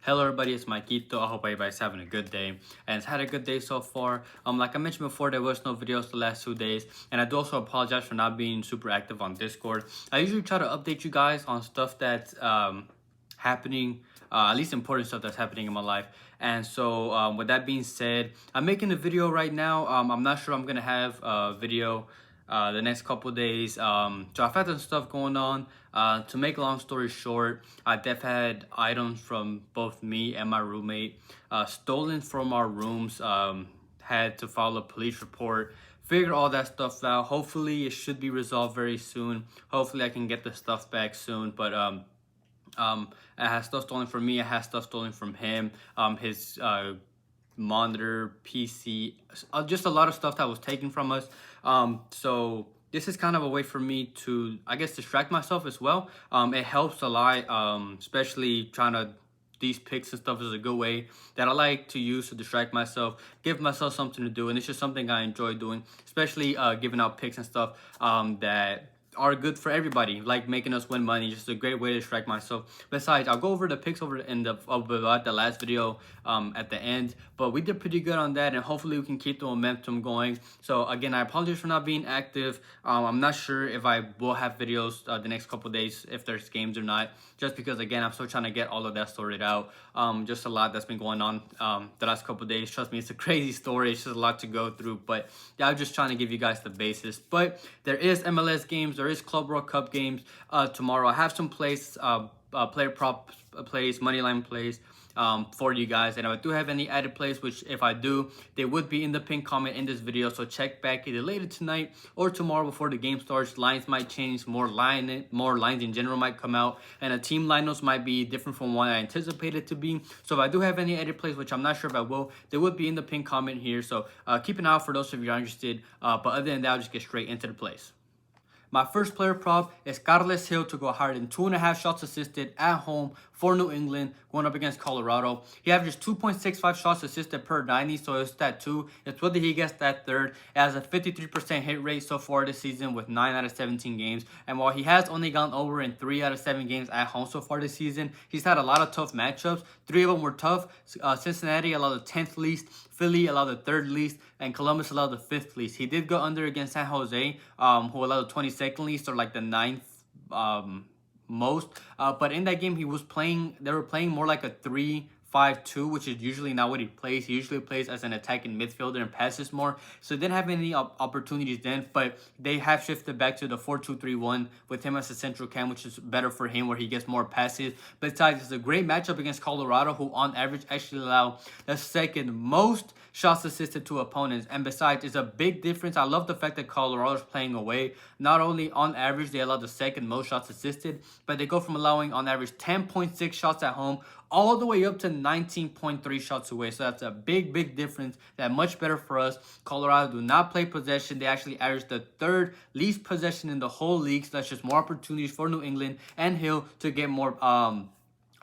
Hello everybody, it's Maikito. I hope everybody's having a good day and it's had a good day so far. Like I mentioned before, there was no videos the last 2 days, and I do also apologize for not being super active on Discord. I usually try to update you guys on stuff that's happening, at least important stuff that's happening in my life. And so with that being said, I'm making a video right now. I'm not sure I'm gonna have a video the next couple days. So I've had some stuff going on. To make a long story short, I've had items from both me and my roommate stolen from our rooms. Had to file a police report, figure all that stuff out. Hopefully it should be resolved very soon. Hopefully I can get the stuff back soon. But I had stuff stolen from me. I had stuff stolen from him. His monitor, PC, just a lot of stuff that was taken from us. So this is kind of a way for me to, I guess, distract myself as well. It helps a lot, especially trying to, these picks and stuff is a good way that I like to use to distract myself, give myself something to do, and it's just something I enjoy doing, especially giving out picks and stuff that are good for everybody, like making us win money. Just a great way to distract myself. Besides, I'll go over the picks over in the last video at the end, but we did pretty good on that, and hopefully we can keep the momentum going. So again, I apologize for not being active. I'm not sure if I will have videos the next couple days, if there's games or not, just because again I'm still trying to get all of that sorted out. Just a lot that's been going on the last couple days. Trust me, it's a crazy story. It's just a lot to go through, but yeah, I'm just trying to give you guys the basis. But there is MLS games, there is Club World Cup games tomorrow. I have some plays, player prop plays, moneyline plays for you guys, and if I do have any added plays, which if I do, they would be in the pinned comment in this video. So check back either later tonight or tomorrow before the game starts. Lines might change, more lines in general might come out, and a team lineups might be different from what I anticipated to be. So if I do have any edit plays, which I'm not sure if I will, they would be in the pinned comment here. So keep an eye out for those if you're interested. But other than that, I'll just get straight into the plays. My first player prop is Carles Hill to go higher than 2.5 shots assisted at home for New England, going up against Colorado. He averages 2.65 shots assisted per 90, so it's that 2. It's whether he gets that third. It has a 53% hit rate so far this season with 9 out of 17 games. And while he has only gone over in 3 out of 7 games at home so far this season, he's had a lot of tough matchups. 3 of them were tough. Cincinnati allowed the 10th least, Philly allowed the 3rd least, and Columbus allowed the 5th least. He did go under against San Jose, who allowed the 22nd least, or like the 9th most. But in that game, they were playing more like a 3-5-2, which is usually not what he plays. He usually plays as an attacking midfielder and passes more. So they didn't have any opportunities then, but they have shifted back to the 4-2-3-1 with him as a central cam, which is better for him, where he gets more passes. Besides, it's a great matchup against Colorado, who on average actually allow the second most shots assisted to opponents. And besides, it's a big difference. I love the fact that Colorado's playing away. Not only on average they allow the second most shots assisted, but they go from allowing on average 10.6 shots at home all the way up to 19.3 shots away. So that's a big difference. That much better for us. Colorado do not play possession. They actually average the 3rd least possession in the whole league. So that's just more opportunities for New England and Hill to get more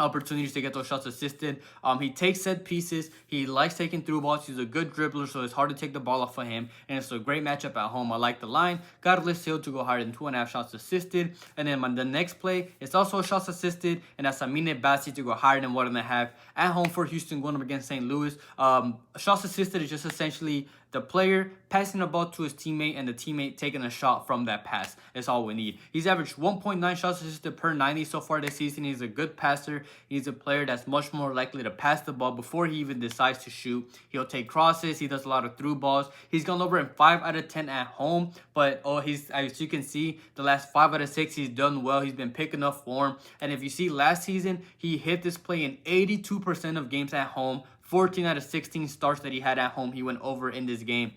opportunities to get those shots assisted. He takes set pieces. He likes taking through balls. He's a good dribbler, so it's hard to take the ball off of him. And it's a great matchup at home. I like the line. Carles Hill to go higher than 2.5 shots assisted. And then the next play, it's also shots assisted, and that's Amine Bassi to go higher than 1.5 at home for Houston, going up against St. Louis. Shots assisted is just essentially the player passing the ball to his teammate and the teammate taking a shot from that pass. That's all we need. He's averaged 1.9 shots assisted per 90 so far this season. He's a good passer. He's a player that's much more likely to pass the ball before he even decides to shoot. He'll take crosses. He does a lot of through balls. He's gone over in 5 out of 10 at home, but as you can see, the last 5 out of 6 he's done well. He's been picking up form. And if you see last season, he hit this play in 82% of games at home. 14 out of 16 starts that he had at home, he went over in this game.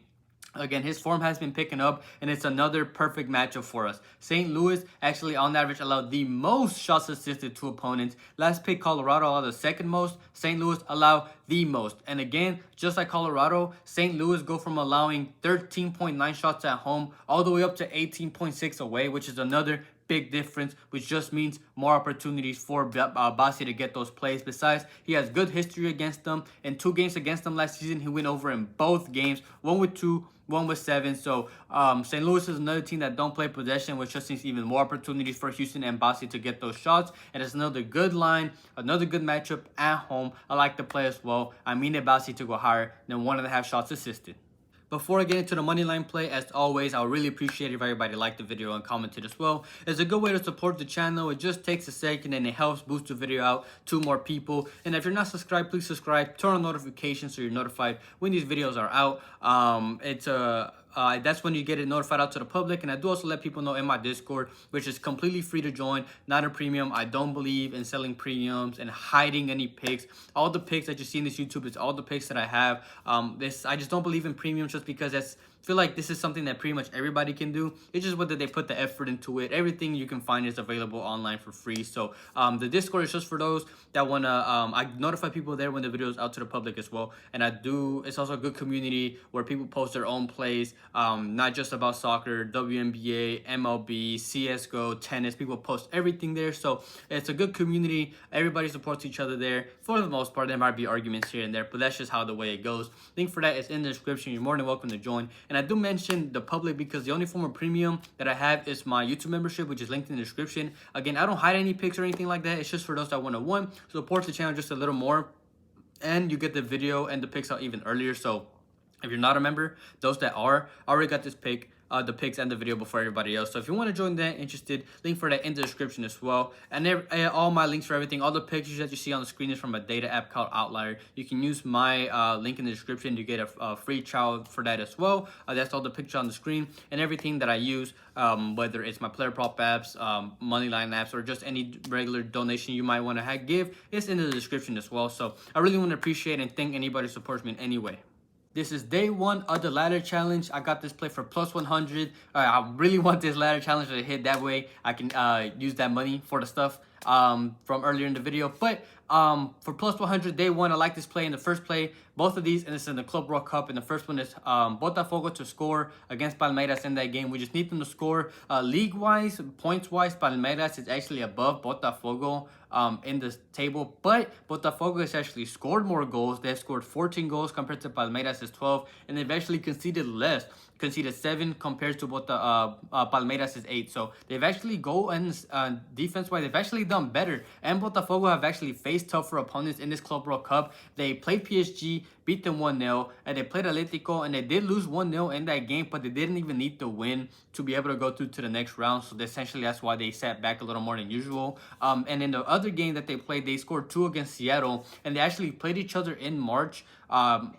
Again, his form has been picking up, and it's another perfect matchup for us. St. Louis actually, on average, allowed the most shots assisted to opponents. Last pick, Colorado allowed the 2nd most. St. Louis allowed the most. And again, just like Colorado, St. Louis go from allowing 13.9 shots at home all the way up to 18.6 away, which is another big difference, which just means more opportunities for Bassi to get those plays. Besides, he has good history against them. In 2 games against them last season, he went over in both games, one with 2, one with 7. So St. Louis is another team that don't play possession, which just means even more opportunities for Houston and Bassi to get those shots. And it's another good line, another good matchup at home. I like the play as well. I mean Bassi to go higher than 1.5 shots assisted. Before I get into the money line play, as always, I would really appreciate if everybody liked the video and commented as well. It's a good way to support the channel. It just takes a second and it helps boost the video out to more people. And if you're not subscribed, please subscribe. Turn on notifications so you're notified when these videos are out. That's when you get it notified out to the public. And I do also let people know in my Discord, which is completely free to join, not a premium. I don't believe in selling premiums and hiding any picks. All the picks that you see in this YouTube, it's all the picks that I have. I just don't believe in premiums just because I feel like this is something that pretty much everybody can do. It's just whether they put the effort into it. Everything you can find is available online for free. So the Discord is just for those that want to, I notify people there when the video is out to the public as well. And it's also a good community where people post their own plays, not just about soccer, WNBA, MLB, CSGO, tennis. People post everything there. So it's a good community. Everybody supports each other there. For the most part, there might be arguments here and there, but that's just how the way it goes. Link for that is in the description. You're more than welcome to join. And I do mention the public because the only form of premium that I have is my YouTube membership, which is linked in the description. Again, I don't hide any picks or anything like that. It's just for those that want to, one, support the channel just a little more, and you get the video and the picks out even earlier. So if you're not a member, those that are, already got this pick, the picks and the video before everybody else. So if you want to join that, interested, link for that in the description as well. And all my links for everything, all the pictures that you see on the screen is from a data app called Outlier. You can use my link in the description to get a free trial for that as well. That's all the pictures on the screen and everything that I use, whether it's my player prop apps, moneyline apps, or just any regular donation you might want to give, it's in the description as well. So I really want to appreciate and thank anybody who supports me in any way. This is day 1 of the ladder challenge. I got this play for plus 100. I really want this ladder challenge to hit. That way I can use that money for the stuff from earlier in the video. But for plus 100, day 1, I like this play in the first play. Both of these, and it's in the Club World Cup. And the first one is Botafogo to score against Palmeiras in that game. We just need them to score. League-wise, points-wise, Palmeiras is actually above Botafogo in the table. But Botafogo has actually scored more goals. They've scored 14 goals compared to Palmeiras' 12. And they've actually conceded less. Conceded 7 compared to Palmeiras' 8. So they've actually and defense-wise, they've actually done better. And Botafogo have actually faced tougher opponents in this Club World Cup. They played PSG, beat them 1-0, and they played Atletico, and they did lose 1-0 in that game, but they didn't even need to win to be able to go through to the next round. So essentially, that's why they sat back a little more than usual. And in the other game that they played, they scored 2 against Seattle, and they actually played each other in March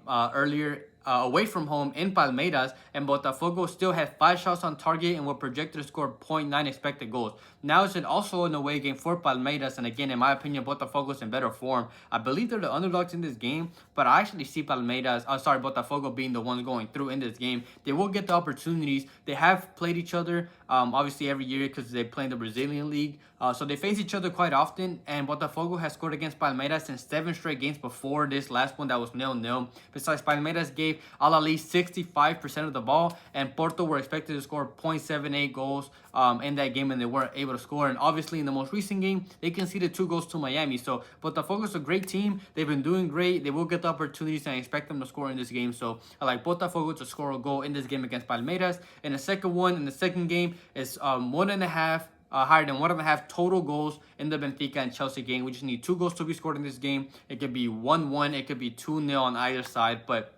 earlier away from home in Palmeiras, and Botafogo still had 5 shots on target and were projected to score 0.9 expected goals. Now it's also an away game for Palmeiras, and again, in my opinion, Botafogo's in better form. I believe they're the underdogs in this game, but I actually see Botafogo being the ones going through in this game. They will get the opportunities. They have played each other, obviously every year because they play in the Brazilian league. So they face each other quite often, and Botafogo has scored against Palmeiras in 7 straight games before this last one that was 0-0. Besides, Palmeiras gave Al-Ali 65% of the ball, and Porto were expected to score 0.78 goals in that game, and they weren't able to score. And obviously, in the most recent game, they conceded 2 goals to Miami. So Botafogo is a great team. They've been doing great. They will get the opportunities, and I expect them to score in this game. So I like Botafogo to score a goal in this game against Palmeiras. And the second one in the second game is 1.5. Higher than 1.5 total goals in the Benfica and Chelsea game. We just need 2 goals to be scored in this game. It could be 1-1. It could be 2-0 on either side. But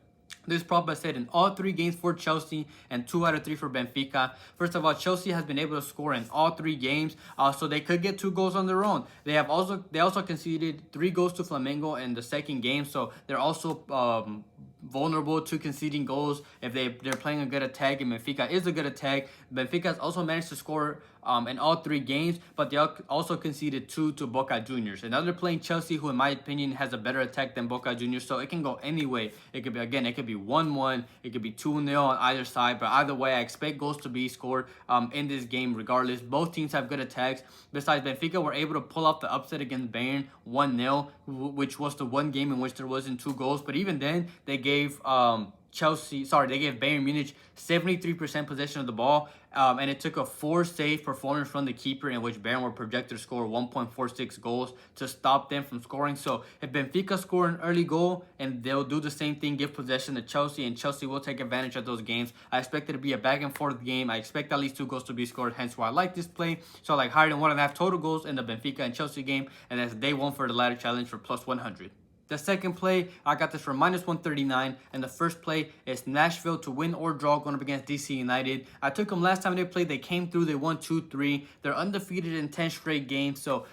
this prop I said in all 3 games for Chelsea and 2 out of 3 for Benfica. First of all, Chelsea has been able to score in all 3 games, so they could get 2 goals on their own. They also conceded 3 goals to Flamengo in the second game, so they're also vulnerable to conceding goals if they're playing a good attack, and Benfica is a good attack. Benfica has also managed to score in all 3 games, but they also conceded 2 to Boca Juniors. And now they're playing Chelsea, who in my opinion has a better attack than Boca Juniors, so it can go any way. It could be 1-1, it could be 2-0 on either side, but either way, I expect goals to be scored in this game regardless. Both teams have good attacks. Besides, Benfica were able to pull off the upset against Bayern 1-0, which was the one game in which there wasn't 2 goals, but even then, they gave they gave Bayern Munich 73% possession of the ball, and it took a 4-save performance from the keeper in which Bayern were projected to score 1.46 goals to stop them from scoring. So if Benfica score an early goal, and they'll do the same thing, give possession to Chelsea, and Chelsea will take advantage of those games. I expect it to be a back and forth game. I expect at least 2 goals to be scored, hence why I like this play. So I like higher than 1.5 total goals in the Benfica and Chelsea game, and that's day 1 for the ladder challenge for plus 100. The second play, I got this for minus 139, and the first play is Nashville to win or draw going up against DC United. I took them last time they played. They came through. They won 2-3. They're undefeated in 10 straight games, so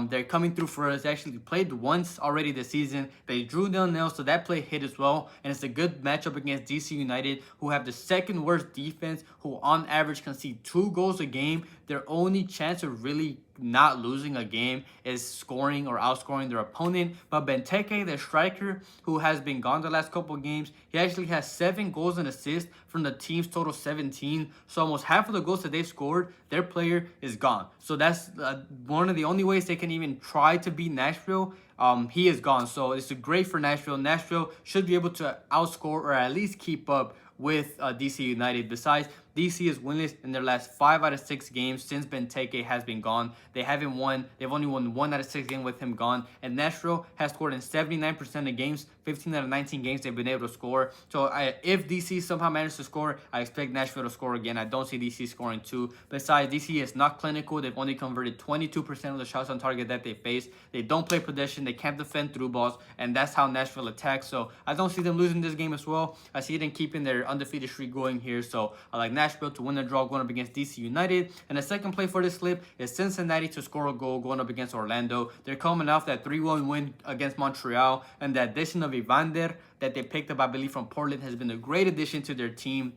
they're coming through for us. They actually played once already this season. They drew 0-0, so that play hit as well, and it's a good matchup against DC United, who have the second worst defense, who on average concede 2 goals a game. Their only chance of really not losing a game is scoring or outscoring their opponent. But Benteke, their striker, who has been gone the last couple of games, he actually has 7 goals and assists from the team's total 17. So almost half of the goals that they've scored, their player is gone. So that's one of the only ways they can even try to beat Nashville. He is gone. So it's great for Nashville. Nashville should be able to outscore or at least keep up with DC United. Besides, DC is winless in their last 5 out of 6 games since Benteke has been gone. They haven't won. They've only won 1 out of 6 games with him gone. And Nashville has scored in 79% of games. 15 out of 19 games they've been able to score. So if DC somehow manages to score, I expect Nashville to score again. I don't see DC scoring 2. Besides, DC is not clinical. They've only converted 22% of the shots on target that they face. They don't play possession. They can't defend through balls. And that's how Nashville attacks. So I don't see them losing this game as well. I see them keeping their undefeated streak going here. So I like Nashville to win the draw going up against DC United. And the second play for this slip is Cincinnati to score a goal going up against Orlando. They're coming off that 3-1 win against Montreal, and the addition of Evander that they picked up, I believe, from Portland has been a great addition to their team.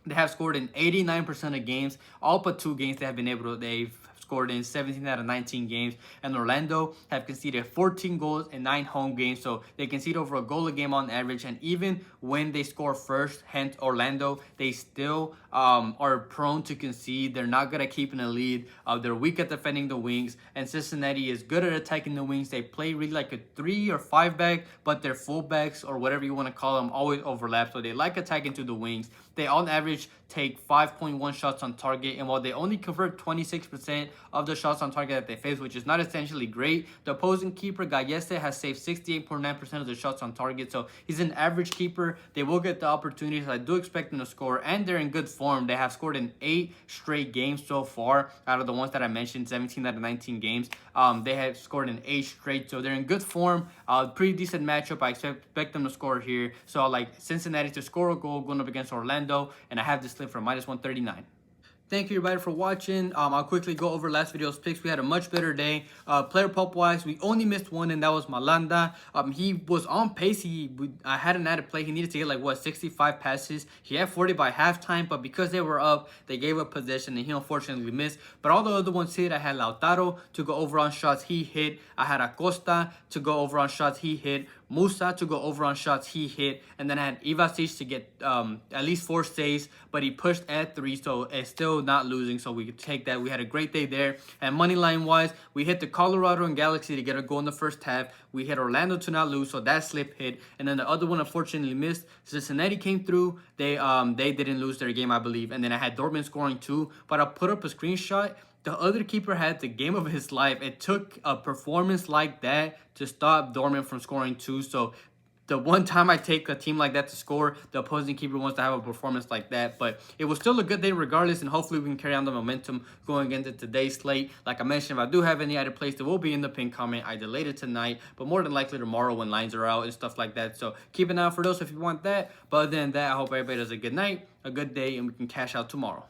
They have scored in 89% of games, all but 2 games they've scored in 17 out of 19 games, and Orlando have conceded 14 goals in 9 home games, so they concede over a goal a game on average. And even when they score first, hence Orlando, they still are prone to concede. They're not good at keeping a lead. They're weak at defending the wings, and Cincinnati is good at attacking the wings. They play really like a 3 or 5 back, but their fullbacks, or whatever you want to call them, always overlap, so they like attacking to the wings. They on average take 5.1 shots on target, and while they only convert 26% of the shots on target that they face, which is not essentially great, the opposing keeper Gallese has saved 68.9% of the shots on target, so he's an average keeper. They will get the opportunities. I do expect them to score, and they're in good form. They have scored in 8 straight games so far out of the ones that I mentioned, 17 out of 19 games. They have scored in 8 straight, so they're in good form. Pretty decent matchup. I expect them to score here, so I like Cincinnati to score a goal going up against Orlando, and I have this slip for minus 139. Thank you everybody for watching. I'll quickly go over last video's picks. We had a much better day. Player pulp wise, we only missed one, and that was Malanda. He was on pace. I had an added play. He needed to get 65 passes. He had 40 by halftime, but because they were up, they gave up possession, and he unfortunately missed. But all the other ones hit. I had Lautaro to go over on shots. He hit. I had Acosta to go over on shots. He hit. Musa to go over on shots, he hit, and then I had Ivasic to get at least 4 saves, but he pushed at 3, so it's still not losing, so we could take that. We had a great day there. And money line wise, we hit the Colorado and Galaxy to get a goal in the first half. We hit Orlando to not lose, so that slip hit, and then the other one unfortunately missed. Cincinnati came through. They didn't lose their game, I believe, and then I had Dortmund scoring 2, but I put up a screenshot. The other keeper had the game of his life. It took a performance like that to stop Dortmund from scoring 2. So the one time I take a team like that to score, the opposing keeper wants to have a performance like that. But it was still a good day regardless, and hopefully we can carry on the momentum going into today's slate. Like I mentioned, if I do have any added plays, they will be in the pinned comment. I delayed it tonight, but more than likely tomorrow when lines are out and stuff like that. So keep an eye out for those if you want that. But other than that, I hope everybody has a good night, a good day, and we can cash out tomorrow.